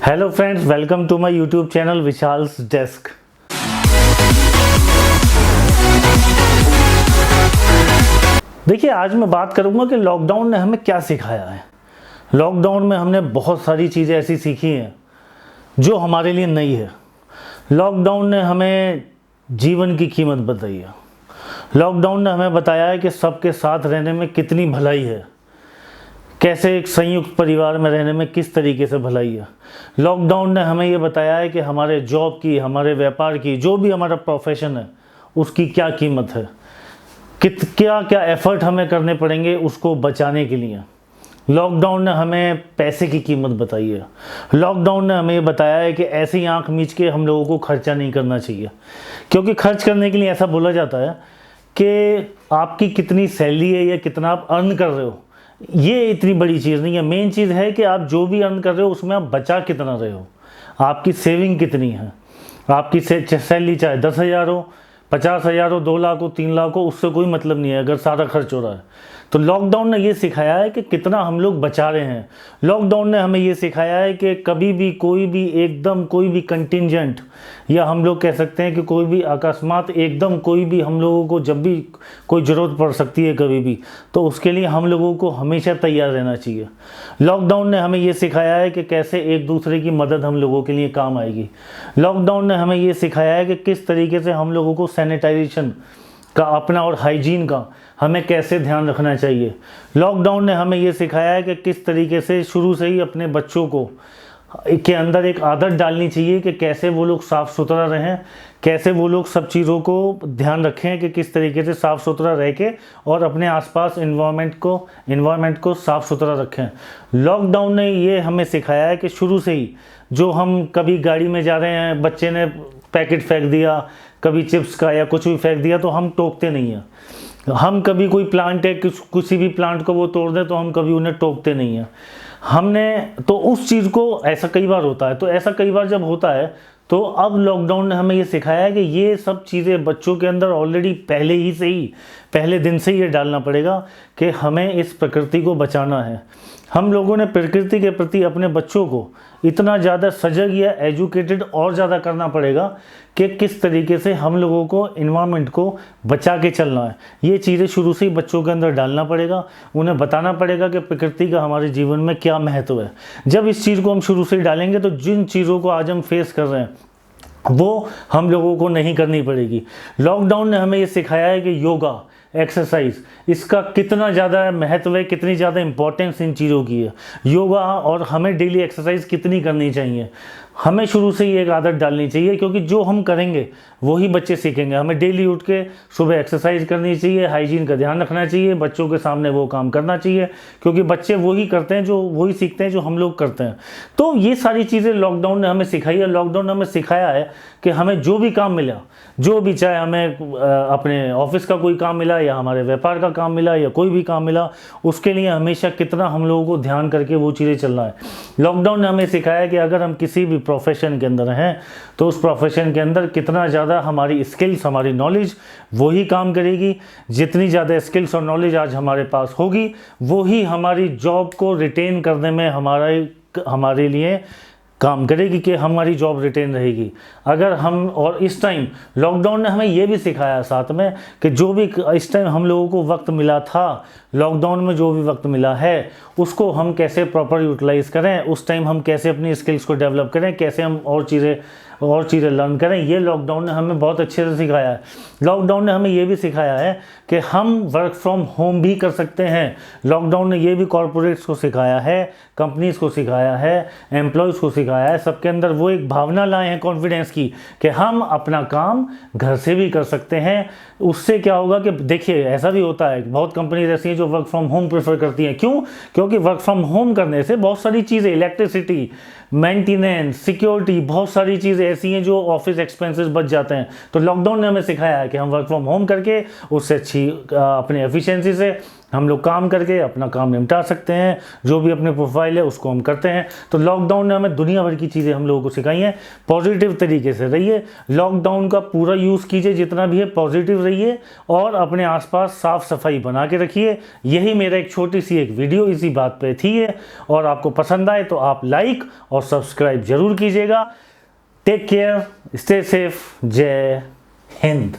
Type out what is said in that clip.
Hello friends, welcome to my YouTube channel Vishal's desk. देखिए, आज मैं बात करूंगा कि लॉकडाउन ने हमें क्या सिखाया है। लॉकडाउन में हमने बहुत सारी चीज़ें ऐसी सीखी हैं जो हमारे लिए नई है। लॉकडाउन ने हमें जीवन की कीमत बताई है। लॉकडाउन ने हमें बताया है कि सबके साथ रहने में कितनी भलाई है, कैसे एक संयुक्त परिवार में रहने में किस तरीके से भलाई है। लॉकडाउन ने हमें ये बताया है कि हमारे जॉब की, हमारे व्यापार की, जो भी हमारा प्रोफेशन है उसकी क्या कीमत है, क्या क्या एफर्ट हमें करने पड़ेंगे उसको बचाने के लिए। लॉकडाउन ने हमें पैसे की कीमत बताई है। लॉकडाउन ने हमें ये बताया है कि ऐसी आंख मीच के हम लोगों को खर्चा नहीं करना चाहिए, क्योंकि खर्च करने के लिए ऐसा बोला जाता है कि आपकी कितनी सैलरी है या कितना आप अर्न कर रहे हो, ये इतनी बड़ी चीज़ नहीं है। मेन चीज़ है कि आप जो भी अर्न कर रहे हो उसमें आप बचा कितना रहे हो, आपकी सेविंग कितनी है। आपकी सैलरी चाहे 10,000 हो, 50,000 हो, 2 लाख हो, 3 लाख हो, उससे कोई मतलब नहीं है अगर सारा खर्च हो रहा है। तो लॉकडाउन ने ये सिखाया है कि कितना हम लोग बचा रहे हैं। लॉकडाउन ने हमें ये सिखाया है कि कभी भी कोई भी एकदम कोई भी कंटिंजेंट, या हम लोग कह सकते हैं कि कोई भी अकस्मात एकदम कोई भी हम लोगों को जब भी कोई ज़रूरत पड़ सकती है कभी भी, तो उसके लिए हम लोगों को हमेशा तैयार रहना चाहिए। लॉकडाउन ने हमें ये सिखाया है कि कैसे एक दूसरे की मदद हम लोगों के लिए काम आएगी। लॉकडाउन ने हमें ये सिखाया है कि किस तरीके से हम लोगों को सैनिटाइजेशन का, अपना और हाइजीन का हमें कैसे ध्यान रखना चाहिए। लॉकडाउन ने हमें ये सिखाया है कि किस तरीके से शुरू से ही अपने बच्चों को के अंदर एक आदत डालनी चाहिए कि कैसे वो लोग साफ़ सुथरा रहें, कैसे वो लोग सब चीज़ों को ध्यान रखें कि किस तरीके से साफ़ सुथरा रह के और अपने आसपास इन्वायरमेंट को साफ़ सुथरा रखें। लॉकडाउन ने ये हमें सिखाया है कि शुरू से ही जो हम कभी गाड़ी में जा रहे हैं, बच्चे ने पैकेट फेंक दिया, कभी चिप्स का या कुछ भी फेंक दिया, तो हम टोकते नहीं हैं। हम कभी कोई प्लांट है, किसी भी प्लांट को वो तोड़ दें तो हम कभी उन्हें टोकते नहीं हैं। हमने तो उस चीज़ को, ऐसा कई बार होता है, तो ऐसा कई बार जब होता है तो अब लॉकडाउन ने हमें ये सिखाया है कि ये सब चीज़ें बच्चों के अंदर ऑलरेडी पहले दिन से ही ये डालना पड़ेगा कि हमें इस प्रकृति को बचाना है। हम लोगों ने प्रकृति के प्रति अपने बच्चों को इतना ज़्यादा सजग या एजुकेटेड और ज़्यादा करना पड़ेगा कि किस तरीके से हम लोगों को इन्वायरमेंट को बचा के चलना है। ये चीज़ें शुरू से ही बच्चों के अंदर डालना पड़ेगा, उन्हें बताना पड़ेगा कि प्रकृति का हमारे जीवन में क्या महत्व है। जब इस चीज़ को हम शुरू से ही डालेंगे तो जिन चीज़ों को आज हम फेस कर रहे हैं वो हम लोगों को नहीं करनी पड़ेगी। लॉकडाउन ने हमें ये सिखाया है कि योगा, एक्सरसाइज, इसका कितना ज़्यादा महत्व है, कितनी ज़्यादा इंपॉर्टेंस इन चीज़ों की है। योगा और हमें डेली एक्सरसाइज कितनी करनी चाहिए, हमें शुरू से ही एक आदत डालनी चाहिए, क्योंकि जो हम करेंगे वही बच्चे सीखेंगे। हमें डेली उठ के सुबह एक्सरसाइज करनी चाहिए, हाइजीन का ध्यान रखना चाहिए, बच्चों के सामने वो काम करना चाहिए, क्योंकि बच्चे वही करते हैं, वही सीखते हैं जो हम लोग करते हैं। तो ये सारी चीज़ें लॉकडाउन ने हमें सिखाई है। लॉकडाउन ने हमें सिखाया है कि हमें जो भी काम मिला, जो भी, चाहे हमें अपने ऑफिस का कोई काम मिला या हमारे व्यापार का काम मिला या कोई भी काम मिला, उसके लिए हमेशा कितना हम लोगों को ध्यान करके वो चीज़ें चलना है। लॉकडाउन ने हमें सिखाया कि अगर हम किसी भी प्रोफेशन के अंदर हैं तो उस प्रोफेशन के अंदर कितना ज़्यादा हमारी स्किल्स, हमारी नॉलेज वही काम करेगी। जितनी ज़्यादा स्किल्स और नॉलेज आज हमारे पास होगी वही हमारी जॉब को रिटेन करने में हमारे लिए काम करेगी, कि हमारी जॉब रिटेन रहेगी। अगर हम, और इस टाइम लॉकडाउन ने हमें ये भी सिखाया साथ में कि जो भी इस टाइम हम लोगों को वक्त मिला था, लॉकडाउन में जो भी वक्त मिला है उसको हम कैसे प्रॉपर यूटिलाइज़ करें, उस टाइम हम कैसे अपनी स्किल्स को डेवलप करें, कैसे हम और चीज़ें लर्न करें, ये लॉकडाउन ने हमें बहुत अच्छे से सिखाया है। लॉकडाउन ने हमें ये भी सिखाया है कि हम वर्क फ्रॉम होम भी कर सकते हैं। लॉकडाउन ने ये भी कॉरपोरेट्स को सिखाया है, कंपनीज़ को सिखाया है, एम्प्लॉयज़ को सिखाया है, सबके अंदर वो एक भावना लाए हैं कॉन्फिडेंस की कि हम अपना काम घर से भी कर सकते हैं। उससे क्या होगा कि देखिए, ऐसा भी होता है, बहुत कंपनीज ऐसी हैं जो वर्क फ्रॉम होम प्रेफर करती हैं। क्यों? क्योंकि वर्क फ्रॉम होम करने से बहुत सारी चीज़ें, इलेक्ट्रिसिटी, मेंटेनेंस, सिक्योरिटी, बहुत सारी चीज़ें ऐसी हैं जो ऑफिस एक्सपेंसेस बच जाते हैं। तो लॉकडाउन ने हमें सिखाया है कि हम वर्क फ्रॉम होम करके उससे अच्छी अपने एफिशिएंसी से हम लोग काम करके अपना काम निपटा सकते हैं, जो भी अपने प्रोफाइल है उसको हम करते हैं। तो लॉकडाउन ने हमें दुनिया भर की चीज़ें हम लोगों को सिखाई हैं। पॉजिटिव तरीके से रहिए, लॉकडाउन का पूरा यूज़ कीजिए, जितना भी है पॉजिटिव रहिए और अपने आसपास साफ सफाई बना के रखिए। यही मेरा एक छोटी सी एक वीडियो इसी बात पे थी है, और आपको पसंद आए तो आप लाइक और सब्सक्राइब जरूर कीजिएगा। टेक केयर, स्टे सेफ, जय हिंद।